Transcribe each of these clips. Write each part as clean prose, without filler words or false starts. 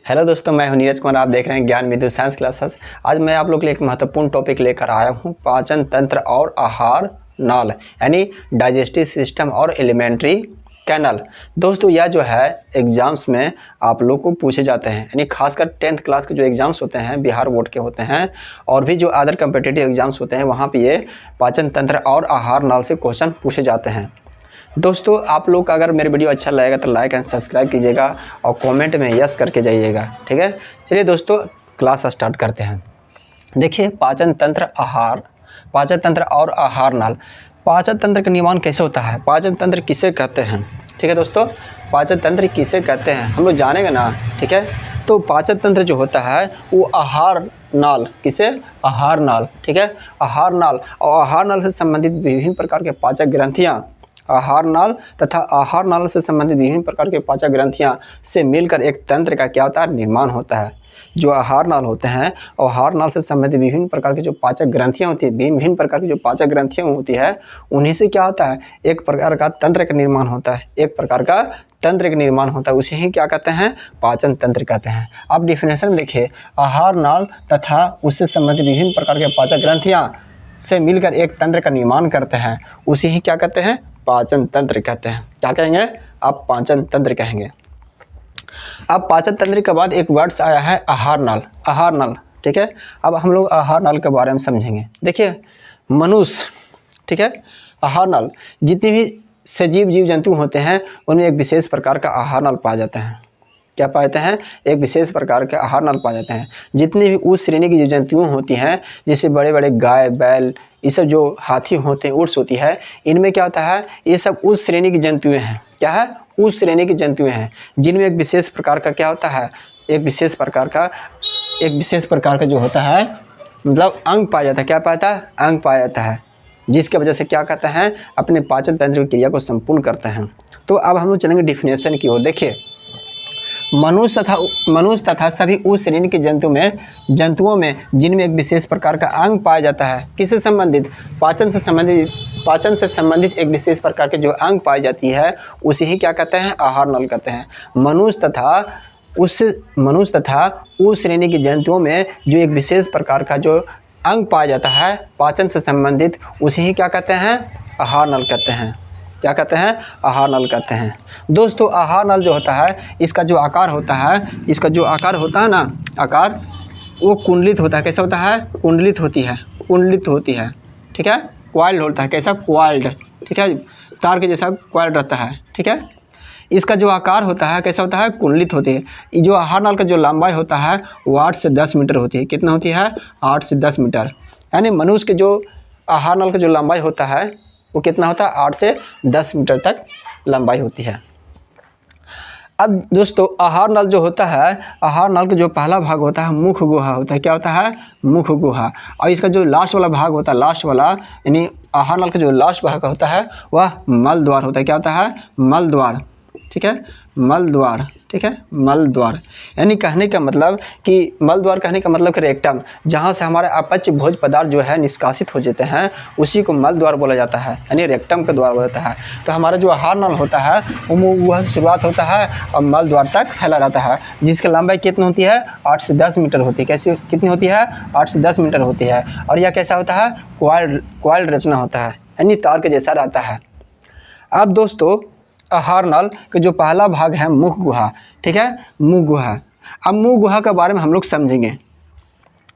Hello दोस्तों, मैं हूं नीरज कुमार। आप देख रहे हैं ज्ञान विद्युत साइंस क्लासेस। आज मैं आप लोग के लिए एक महत्वपूर्ण टॉपिक लेकर आया हूं, पाचन तंत्र और आहार नाल यानी डाइजेस्टिव सिस्टम और एलिमेंट्री कैनल। दोस्तों यह जो है एग्जाम्स में आप लोग को पूछे जाते हैं, यानी खासकर 10th क्लास के जो एग्जाम्स होते हैं बिहार बोर्ड के होते हैं और भी जो अदर कम्पिटिटिव एग्जाम्स होते हैं वहाँ पे ये पाचन तंत्र और आहार नाल से क्वेश्चन पूछे जाते हैं। दोस्तों आप लोग का अगर मेरे वीडियो अच्छा लगेगा तो लाइक एंड सब्सक्राइब कीजिएगा और कमेंट में यस करके जाइएगा, ठीक है। चलिए दोस्तों क्लास स्टार्ट करते हैं। देखिए पाचन तंत्र और आहार नाल। पाचन तंत्र का निर्माण कैसे होता है, पाचन तंत्र किसे कहते हैं, ठीक है दोस्तों। पाचन तंत्र किसे कहते हैं हम लोग जानेंगे ना, ठीक है। तो पाचन तंत्र जो होता है वो आहार नाल, किसे, आहार नाल, ठीक है। आहार नाल और आहार नाल से संबंधित विभिन्न प्रकार के पाचक ग्रंथियाँ, आहार नाल तथा आहार नाल से संबंधित विभिन्न प्रकार के पाचक ग्रंथियां से मिलकर एक तंत्र का क्या होता है, निर्माण होता है। जो आहार नाल होते हैं और आहार नाल से संबंधित विभिन्न प्रकार की जो पाचक ग्रंथियां होती है, विभिन्न प्रकार की जो पाचक ग्रंथियां होती है उन्हीं से क्या होता है, एक प्रकार का तंत्र का निर्माण होता है, एक प्रकार का तंत्र का निर्माण होता है। उसे ही क्या कहते हैं, पाचन तंत्र कहते हैं। आप डिफिनेशन में देखिए, आहार नाल तथा उससे संबंधित विभिन्न प्रकार के पाचक ग्रंथियां से मिलकर एक तंत्र का निर्माण करते हैं, उसे ही क्या कहते हैं, पाचन तंत्र कहते हैं। क्या कहेंगे आप, पाचन तंत्र कहेंगे। अब पाचन तंत्र के बाद एक वर्ड्स आया है आहार नाल, आहार नाल, ठीक है। अब हम लोग आहार नाल के बारे में समझेंगे। देखिए मनुष्य, ठीक है, आहार नाल जितने भी सजीव जीव जंतु होते हैं उनमें एक विशेष प्रकार का आहार नाल पाया जाता है। क्या पाते हैं, एक विशेष प्रकार के आहार नाल पाए जाते हैं। जितनी भी उस श्रेणी की जीव जंतुएं होती हैं, जैसे बड़े बड़े गाय बैल, ये सब जो हाथी होते हैं, उर्स होती है, इनमें क्या होता है, ये सब उस श्रेणी की जंतुएं हैं। क्या है, उस श्रेणी की जंतुएं हैं जिनमें एक विशेष प्रकार का क्या होता है, एक विशेष प्रकार का जो होता है मतलब अंग पाया जाता है। क्या पाता है, अंग पाया जाता है, जिसकी वजह से क्या कहते हैं, अपने पाचन तंत्र की क्रिया को संपूर्ण करते हैं। तो अब हम लोग चलेंगे डिफिनेशन की ओर। देखिए मनुष्य तथा सभी उस श्रेणी के जंतुओं में जिनमें एक विशेष प्रकार का अंग पाया जाता है, किससे संबंधित, पाचन से संबंधित एक विशेष प्रकार के जो अंग पाई जाती है उसे ही क्या कहते हैं, आहार नाल कहते हैं। मनुष्य तथा उस श्रेणी के जंतुओं में जो एक विशेष प्रकार का जो अंग पाया जाता है पाचन से संबंधित, उसे ही क्या कहते हैं, आहार नाल कहते हैं। क्या कहते हैं, आहार नाल कहते हैं। दोस्तों आहार नाल जो होता है, इसका जो आकार होता है ना, आकार वो कुंडलित होता है। कैसा होता है, कुंडलित होती है, ठीक है। क्वाइल्ड होता है, कैसा, क्वाइल्ड, ठीक है, तार के जैसा क्वाइल्ड रहता है, ठीक है। इसका जो आकार होता है कैसा होता है, कुंडलित होती है। ये जो आहार नाल का जो लंबाई होता है वो 8 से 10 मीटर होती है। कितना होती है, 8 से 10 मीटर। यानी मनुष्य के जो आहार नाल का जो लंबाई होता है वो कितना होता है, 8 से 10 मीटर तक लंबाई होती है। अब दोस्तों आहार नाल जो होता है, आहार नाल का जो पहला भाग होता है मुख गुहा होता है। क्या होता है, मुख गुहा। और इसका जो लास्ट वाला भाग होता है, लास्ट वाला यानी आहार नाल का जो लास्ट भाग होता है वह मल द्वार होता है। क्या होता है, मल द्वार, ठीक है, मल द्वार, ठीक है, मल द्वार। यानी कहने का मतलब कि मल द्वार कहने का मतलब कि रेक्टम, जहाँ से हमारे अपच भोज पदार्थ जो है निष्कासित हो जाते हैं उसी को मल द्वार बोला जाता है, यानी रेक्टम का द्वार बोला जाता है। तो हमारा जो आहार नाल होता है वह शुरुआत होता है और मल द्वार तक फैला रहता है, जिसकी लंबाई कितनी होती है, 8 से 10 मीटर होती है। कैसी, कितनी होती है, 8 से 10 मीटर होती है। और यह कैसा होता है, क्वाइल्ड रचना होता है, यानी तार के जैसा रहता है। अब दोस्तों आहार नाल का जो पहला भाग है मुख गुहा, ठीक है, मुख गुहा। अब मुख गुहा के बारे में हम लोग समझेंगे,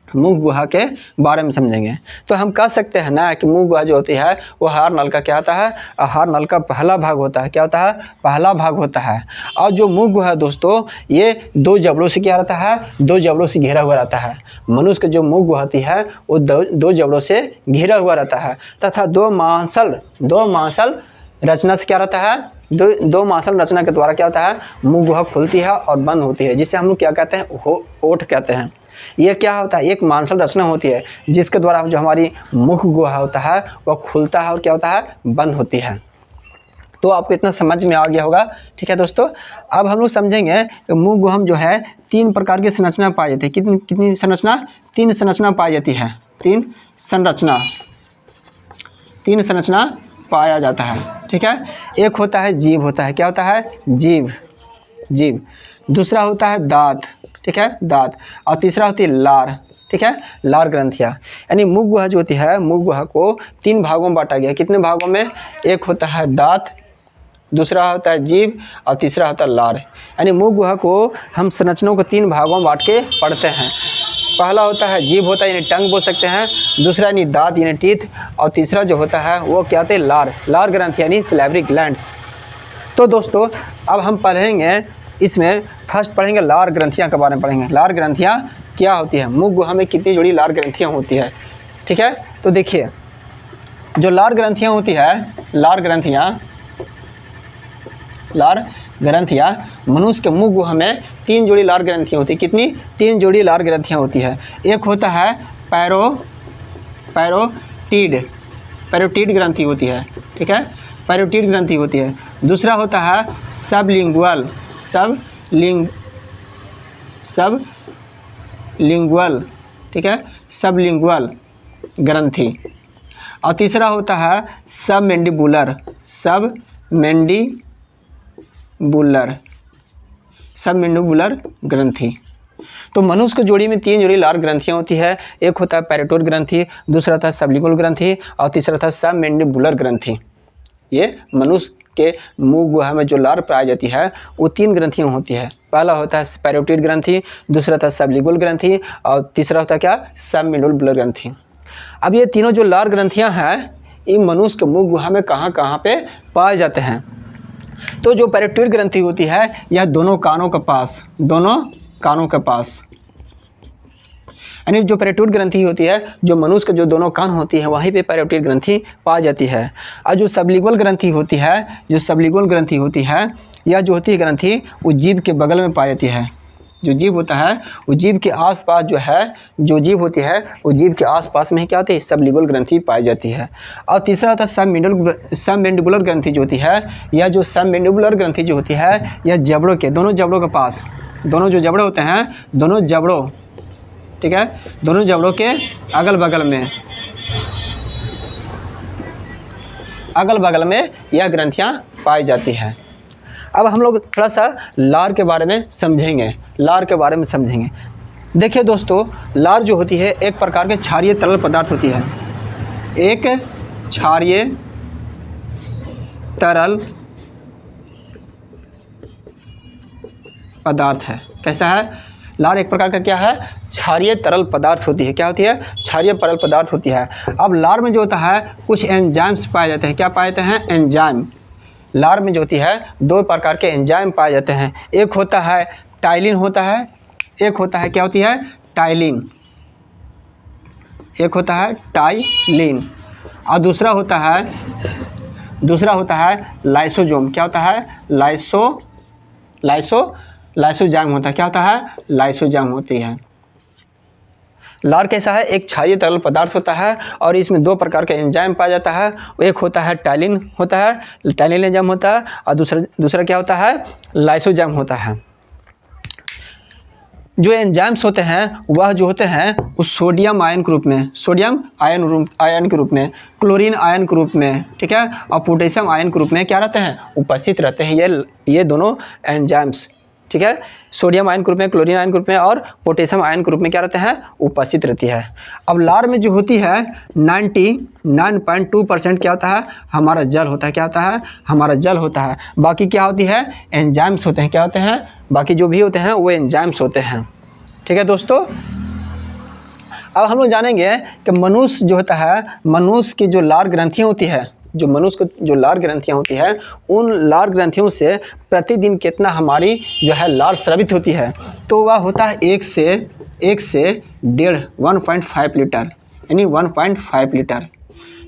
मुख गुहा के बारे में समझेंगे। तो हम कह सकते हैं ना कि मुख गुहा जो होती है वो आहार नाल का क्या होता है, आहार नाल का पहला भाग होता है। क्या होता है, पहला भाग होता है। और जो मुख गुहा दोस्तों ये 2 जबड़ों से क्या रहता है, 2 जबड़ों से घिरा हुआ रहता है। मनुष्य का जो मुख गुहा होती है वो 2 जबड़ों से घिरा हुआ रहता है तथा 2 मांसल रचना से क्या रहता है, दो मांसल रचना के द्वारा क्या होता है, मुंह गुहा खुलती है और बंद होती है, जिसे हम लोग क्या कहते हैं, ओठ कहते हैं। यह क्या होता है, एक मांसल रचना होती है जिसके द्वारा जो हमारी मुख गुहा होता है वह खुलता है और क्या होता है, बंद होती है। तो आपको इतना समझ में आ गया होगा, ठीक है दोस्तों। अब हम लोग समझेंगे कि मुंह गुहा जो है 3 प्रकार की संरचना पाई जाती है। कितनी संरचना, 3 संरचना पाई जाती है, 3 संरचना पाया जाता है, ठीक है। एक होता है जीव होता है। क्या होता है, जीव। दूसरा होता है दांत, ठीक है, दांत। और तीसरा होती है लार, ठीक है, लार ग्रंथियाँ। यानी मुख गुहा जो होती है, मुख गुहा को 3 भागों में बांटा गया। कितने भागों में? एक होता है दांत, दूसरा होता है जीभ और तीसरा होता है लार। यानी मुख गुहा को हम संरचनाओं को 3 भागों में बांट के पढ़ते हैं। पहला होता है जीभ होता है, यानी टंग बोल सकते हैं, दूसरा यानी दांत यानी टीथ, और तीसरा जो होता है वो क्या होता है? लार, लार ग्रंथि यानी सिलेवरी ग्लैंड्स। तो दोस्तों अब हम पढ़ेंगे, इसमें फर्स्ट पढ़ेंगे लार ग्रंथियाँ के बारे में पढ़ेंगे। लार ग्रंथियाँ क्या होती है, मुख गुहा में कितनी जोड़ी लार ग्रंथियाँ होती है, ठीक है। तो देखिए जो लार ग्रंथियाँ होती है, लार ग्रंथियाँ मनुष्य के मुख गुहा में 3 जोड़ी लार ग्रंथियाँ होती है। कितनी? 3 जोड़ी लार ग्रंथियाँ होती है। एक होता है पैरोटीड ग्रंथि होती है, ठीक है, पैरोटीड ग्रंथि होती है। दूसरा होता है सबलिंगुअल, ठीक है, सबलिंगुअल ग्रंथि। और तीसरा होता है सबमेंडिबुलर ग्रंथि। तो मनुष्य की जोड़ी में 3 जोड़ी लार ग्रंथियाँ होती है। एक होता है पैरोटीड ग्रंथि, दूसरा था सबलिंगुअल ग्रंथि और तीसरा था सबमेंडिबुलर ग्रंथि। ये मनुष्य के मुख गुहा में जो लार पाई जाती है वो 3 ग्रंथियाँ होती है। पहला होता है पैरोटीड ग्रंथि, दूसरा था सबलिंगुअल ग्रंथि और तीसरा होता है क्या? सबमेंडिबुलर ग्रंथि। अब ये तीनों जो लार ग्रंथियाँ हैं ये मनुष्य के मुख गुहा में कहाँ कहाँ पे पाए जाते हैं? तो जो पैरोटीड ग्रंथि होती है यह दोनों कानों के पास, यानी जो पैरोटीड ग्रंथि होती है, जो मनुष्य के जो दोनों कान होती है वहीं पे पैरोटीड ग्रंथि पाई जाती है। और जो सबलिंगुअल ग्रंथि होती है, यह जो होती है ग्रंथि वो जीभ के बगल में पाई जाती है। जो जीभ होता है वो जीभ के आसपास जो है, जो जीभ होती है वो जीभ के आसपास में ही क्या होती है? सबलिंगुअल ग्रंथि पाई जाती है। और तीसरा होता है सबमेंडिबुलर ग्रंथि जो होती है, यह जो सबमेंडिबुलर ग्रंथि जो होती है यह जबड़ों के, दोनों जबड़ों के पास, दोनों जो जबड़े होते हैं, दोनों जबड़ों, ठीक है, दोनों जबड़ों के अगल बगल में यह ग्रंथियाँ पाई जाती हैं। अब हम लोग थोड़ा सा लार के बारे में समझेंगे। देखिए दोस्तों, लार जो होती है एक प्रकार के क्षारीय तरल पदार्थ होती है। एक क्षारीय तरल पदार्थ है। कैसा है? लार एक प्रकार का क्या है? क्षारीय तरल पदार्थ होती है। क्या होती है? क्षारीय तरल पदार्थ होती है। अब लार में जो होता है कुछ एंजाइम्स पाए जाते हैं। क्या पाए जाते हैं? एंजाइम। लार में जो होती है 2 प्रकार के एंजाइम पाए जाते हैं। एक होता है टाइलिन होता है, एक होता है क्या होती है? टाइलिन, एक होता है टाइलिन और दूसरा होता है लाइसोजोम। क्या होता है? लाइसोजाइम होता है। क्या होता है? लाइसोजाइम होती है। लार कैसा है? एक क्षारीय तरल पदार्थ होता है और इसमें 2 प्रकार के एंजाइम पाया जाता है। एक होता है टाइलिन एंजाइम होता है और दूसरा क्या होता है? लाइसोजाइम होता है। जो एंजाइम्स होते हैं वह जो होते हैं वो सोडियम आयन के रूप में, क्लोरीन आयन के रूप में, ठीक है, और पोटेशियम आयन के रूप में क्या रहते हैं? उपस्थित रहते हैं ये दोनों एंजाइम्स, ठीक है। सोडियम आयन के रूप में, क्लोरीन आयन के रूप में और पोटेशियम आयन के रूप में क्या रहते हैं? उपस्थित रहती है। अब लार में जो होती है 99.2% क्या होता है? हमारा जल होता है। क्या होता है? हमारा जल होता है। बाकी क्या होती है? एंजाइम्स होते हैं। क्या होते हैं? बाकी जो भी होते हैं वो एंजाइम्स होते हैं, ठीक है दोस्तों। अब हम लोग जानेंगे कि मनुष्य जो होता है, मनुष्य की जो लार ग्रंथियाँ होती है, जो मनुष्य को जो लार ग्रंथियाँ होती है उन लार ग्रंथियों से प्रतिदिन कितना हमारी जो है लार स्रावित होती है? तो वह होता है 1 से 1.5 लीटर, यानी 1.5 लीटर।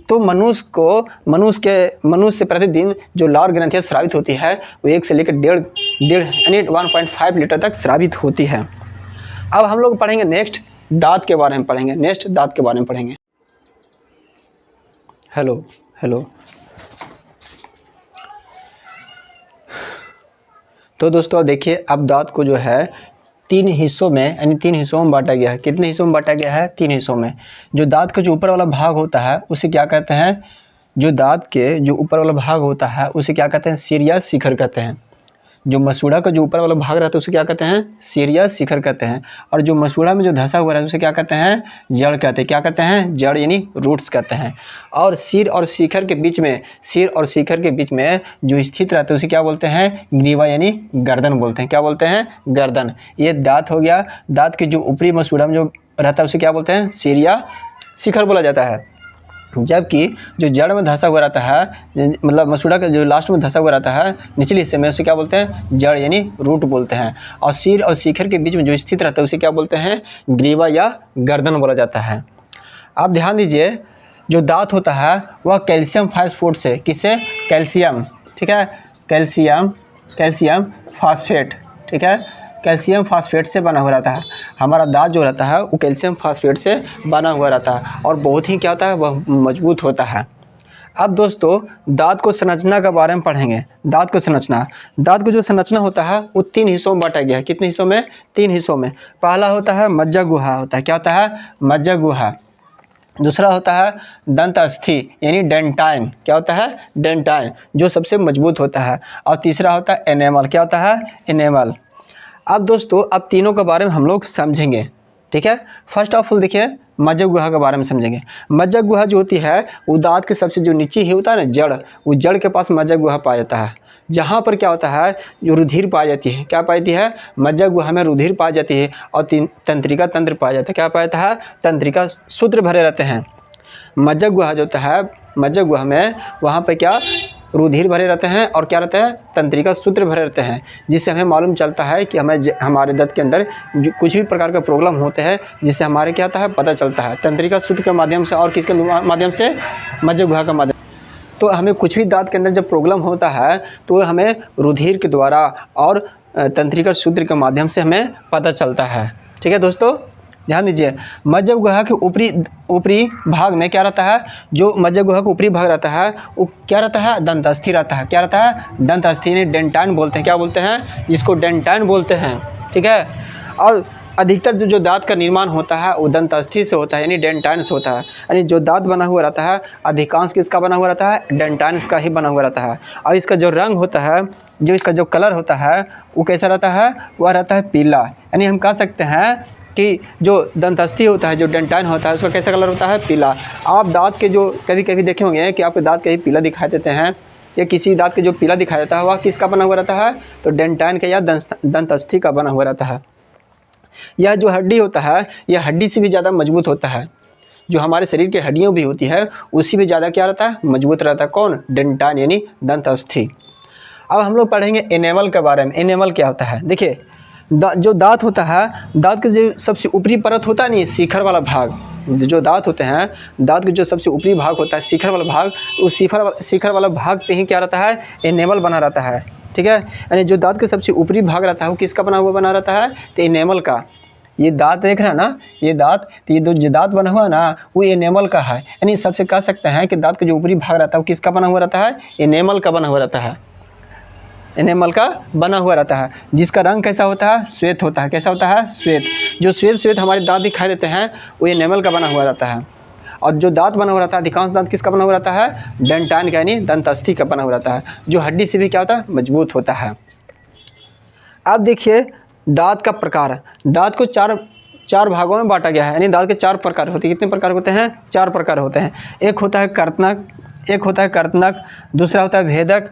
तो मनुष्य से प्रतिदिन जो लार ग्रंथियाँ स्रावित होती है वो 1 से लेकर 1.5 यानी 1.5 लीटर तक स्रावित होती है। अब हम लोग पढ़ेंगे नेक्स्ट दांत के बारे में पढ़ेंगे। हेलो। तो दोस्तों देखिए, अब दांत को जो है 3 हिस्सों में, यानी 3 हिस्सों में बांटा गया है। कितने हिस्सों में बांटा गया है? 3 हिस्सों में। जो दांत का जो ऊपर वाला भाग होता है उसे क्या कहते हैं? जो दांत के जो ऊपर वाला भाग होता है उसे क्या कहते हैं? सिर या शिखर कहते हैं। जो मसूड़ा का जो ऊपर वाला भाग रहता है उसे क्या कहते हैं, सिर या शिखर कहते हैं। और जो मसूड़ा में जो धंसा हुआ रहता है उसे क्या कहते हैं, जड़ कहते हैं। क्या कहते हैं, जड़ यानी रूट्स कहते हैं। और सिर और शिखर के बीच में, सिर और शिखर के बीच में जो स्थित रहता है उसे क्या बोलते हैं, ग्रीवा यानी गर्दन बोलते हैं। क्या बोलते हैं, गर्दन। ये दांत हो गया। दांत के जो ऊपरी मसूड़ा में जो रहता है उसे क्या बोलते हैं, सिर या शिखर बोला जाता है। जबकि जो जड़ में धंसा हुआ रहता है, मतलब मसूड़ा का जो लास्ट में धंसा हुआ रहता है निचले हिस्से में, उसे क्या बोलते हैं, जड़ यानी रूट बोलते हैं। और सिर और शिखर के बीच में जो स्थित रहता है उसे क्या बोलते हैं, ग्रीवा या गर्दन बोला जाता है। आप ध्यान दीजिए, जो दांत होता है वह कैल्शियम फास्फेट से, किससे, कैल्शियम, ठीक है, कैल्शियम फास्फेट, ठीक है, कैल्शियम फास्फेट से बना हुआ रहता है। हमारा दांत जो रहता है वो कैल्शियम फास्फेट से बना हुआ रहता है और बहुत ही क्या होता है, वह मजबूत होता है। अब दोस्तों दांत को संरचना के बारे में पढ़ेंगे। दांत को संरचना, दांत को जो संरचना होता है वो 3 हिस्सों में बांटा गया है। कितने हिस्सों में, 3 हिस्सों में। पहला होता है मज्जा गुहा होता है। क्या होता है, मज्जा गुहा। दूसरा होता है दंत अस्थि यानी डेंटाइन। क्या होता है, डेंटाइन, जो सबसे मजबूत होता है। और तीसरा होता है एनेमल। क्या होता है, एनेमल। अब दोस्तों अब तीनों के बारे में हम लोग समझेंगे, ठीक है। फर्स्ट ऑफ ऑल देखिए मज्जा गुहा के बारे में समझेंगे। मज्जा गुहा जो होती है वो दांत के सबसे जो नीचे ही होता है ना, जड़, वो जड़ के पास मज्जा गुहा पाया जाता है। जहाँ पर क्या होता है, जो रुधिर पाई जाती है, क्या पाई जाती है, मज्जा गुहा में रुधिर पाई जाती है और तंत्रिका तंत्र पाया जाता है। क्या पाया जाता है, तंत्रिका सूत्र भरे रहते हैं। मज्जा गुहा जो होता है, मज्जा गुहा में वहाँ पे क्या रुधिर भरे रहते हैं और क्या रहता है, तंत्रिका सूत्र भरे रहते हैं, जिससे हमें मालूम चलता है कि हमें हमारे दांत के अंदर जो कुछ भी प्रकार का प्रॉब्लम होते हैं, जिससे हमारे क्या होता है, पता चलता है तंत्रिका सूत्र के माध्यम से और किसके माध्यम से, मज्जा गुहा का माध्यम। तो हमें कुछ भी दांत के अंदर जब प्रॉब्लम होता है तो हमें रुधिर के द्वारा और तंत्रिका सूत्र के माध्यम से हमें पता चलता है, ठीक है दोस्तों। ध्यान दीजिए, मज्जा गुहा के ऊपरी भाग में क्या रहता है, जो मज्जा गुहा का ऊपरी भाग रहता है वो क्या रहता है, दंत अस्थि रहता है। क्या रहता है, दंत अस्थि यानी डेंटाइन बोलते हैं। क्या बोलते हैं, जिसको डेंटाइन बोलते हैं, ठीक है। और अधिकतर जो दांत का निर्माण होता है वो दंत अस्थि से होता है, यानी डेंटाइन से होता है। यानी जो दांत बना हुआ रहता है अधिकांश किसका बना हुआ रहता है, डेंटाइन का ही बना हुआ रहता है। और इसका जो रंग होता है, जो इसका जो कलर होता है वो कैसा रहता है, वह रहता है पीला। यानी हम कह सकते हैं कि जो दंत अस्थि होता है, जो डेंटाइन होता है, उसका कैसा कलर होता है, पीला। आप दांत के जो कभी कभी देखे होंगे कि आपके दांत कहीं पीला दिखाई देते हैं, या किसी दांत के जो पीला दिखाई देता है वह किसका बना हुआ रहता है, तो डेंटाइन का या दंत अस्थि का बना हुआ रहता है। यह जो हड्डी होता है यह हड्डी से भी ज़्यादा मजबूत होता है। जो हमारे शरीर की हड्डियों भी होती है उससे भी ज़्यादा क्या रहता है, मजबूत रहता है। कौन, डेंटाइन यानी दंत अस्थि। अब हम लोग पढ़ेंगे एनेमल के बारे में। एनेमल क्या होता है, देखिए जो दांत होता है, दांत के जो सबसे ऊपरी परत होता है नहीं, शिखर वाला भाग, जो दांत होते हैं, दांत के जो सबसे ऊपरी भाग होता है, शिखर वाला भाग, उस शिखर वाला भाग पे ही क्या रहता है, एनेमल बना रहता है, ठीक है। यानी जो दांत के सबसे ऊपरी भाग रहता है वो किसका बना हुआ बना रहता है, तो एनेमल का। ये दांत देख रहे हैं ना, ये दांत, तो ये जो दांत बना हुआ है ना वो एनेमल का है। यानी सबसे कह सकते हैं कि दांत का जो ऊपरी भाग रहता है वो किसका बना हुआ रहता है, एनेमल का बना हुआ रहता है। एनेमल का बना हुआ रहता है, जिसका रंग कैसा होता है, श्वेत होता है। कैसा होता है, श्वेत। जो श्वेत हमारे दांत दिखाई देते हैं वो एनेमल का बना हुआ रहता है। और जो दांत बना हुआ रहता है, अधिकांश दांत किसका बना हुआ रहता है, डेंटाइन का यानी दंत अस्थि का बना हुआ रहता है, जो हड्डी से भी क्या होता है, मजबूत होता है। अब देखिए दांत का प्रकार। दांत को चार भागों में बांटा गया है, यानी दांत के 4 प्रकार होते हैं। कितने प्रकार होते हैं, 4 प्रकार होते हैं। एक होता है कर्तनक, दूसरा होता है भेदक,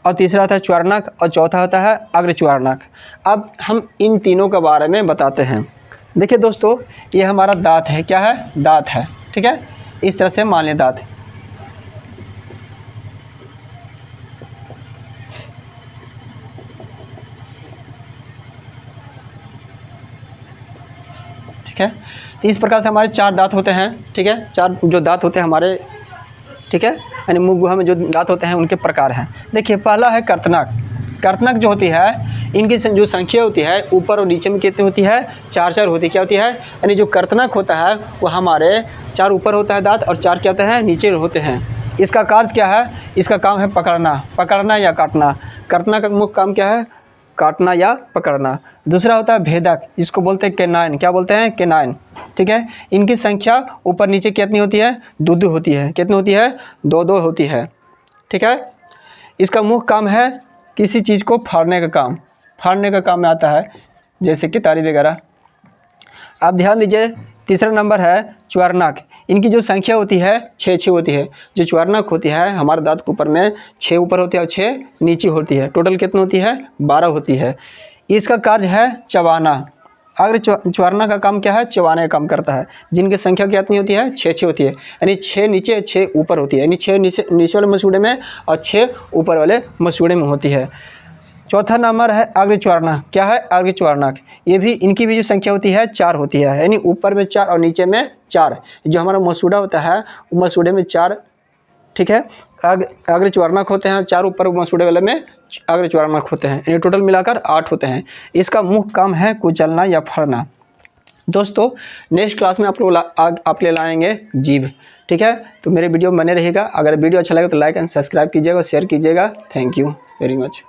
और तीसरा होता है च्वारणक, और चौथा होता है अग्रच्वारणक। अब हम इन तीनों के बारे में बताते हैं। देखिए दोस्तों, ये हमारा दांत है। क्या है, दांत है, ठीक है। इस तरह से मान लें दांत, ठीक है। इस प्रकार से हमारे 4 दांत होते हैं, ठीक है। 4 जो दांत होते हैं हमारे, ठीक है, यानी मुंह गुहा में जो दांत होते हैं उनके प्रकार हैं। देखिए पहला है कर्तनक। कर्तनक जो होती है इनकी जो संख्या होती है ऊपर और नीचे में कितनी होती है, 4 होती है। क्या होती है, यानी जो कर्तनक होता है वो हमारे 4 ऊपर होता है दांत, और 4 क्या होते हैं, नीचे होते हैं। इसका कार्य क्या है, इसका काम है पकड़ना या काटना। कर्तनक का मुख्य काम क्या है, काटना या पकड़ना। दूसरा होता है भेदक, जिसको बोलते हैं केनाइन। क्या बोलते हैं, केनाइन, ठीक है। इनकी संख्या ऊपर नीचे कितनी होती है, 2 होती है। कितनी होती है, 2 होती है, ठीक है। इसका मुख्य काम है किसी चीज़ को फाड़ने का काम में आता है, जैसे कि तारी वगैरह। आप ध्यान दीजिए, तीसरा नंबर है च्वारनाक। इनकी जो संख्या होती है 6 होती है। जो च्वारनाक होती है हमारे दांत के ऊपर में 6 ऊपर होती है और 6 नीचे होती है। टोटल कितनी होती है? 12 होती है। इसका कार्य है चबाना। अगर च्वारना का काम क्या है? चबाने का काम करता है। जिनकी संख्या कितनी होती है? 6 होती है, यानी 6 नीचे 6 ऊपर होती है, यानी 6 नीचे वाले मसूड़े में और 6 ऊपर वाले मसूड़े में होती है। चौथा नंबर है अग्रच्वारना। क्या है? अग्रच्वारनाक। ये भी, इनकी भी जो संख्या होती है 4 होती है, यानी ऊपर में 4 और नीचे में 4। जो हमारा मसूड़ा होता है वो मसूड़े में 4, ठीक है, अग्रच्वारनाक होते हैं। 4 ऊपर मसूड़े वाले में अग्रच्वारनाक होते हैं, यानी टोटल मिलाकर 8 होते हैं। इसका मुख्य काम है कुचलना या फाड़ना। दोस्तों नेक्स्ट क्लास में आप ले लाएंगे जीभ, ठीक है। तो मेरे वीडियो में बने रहेगा। अगर वीडियो अच्छा लगे तो लाइक एंड सब्सक्राइब कीजिएगा और शेयर कीजिएगा। Thank you very much.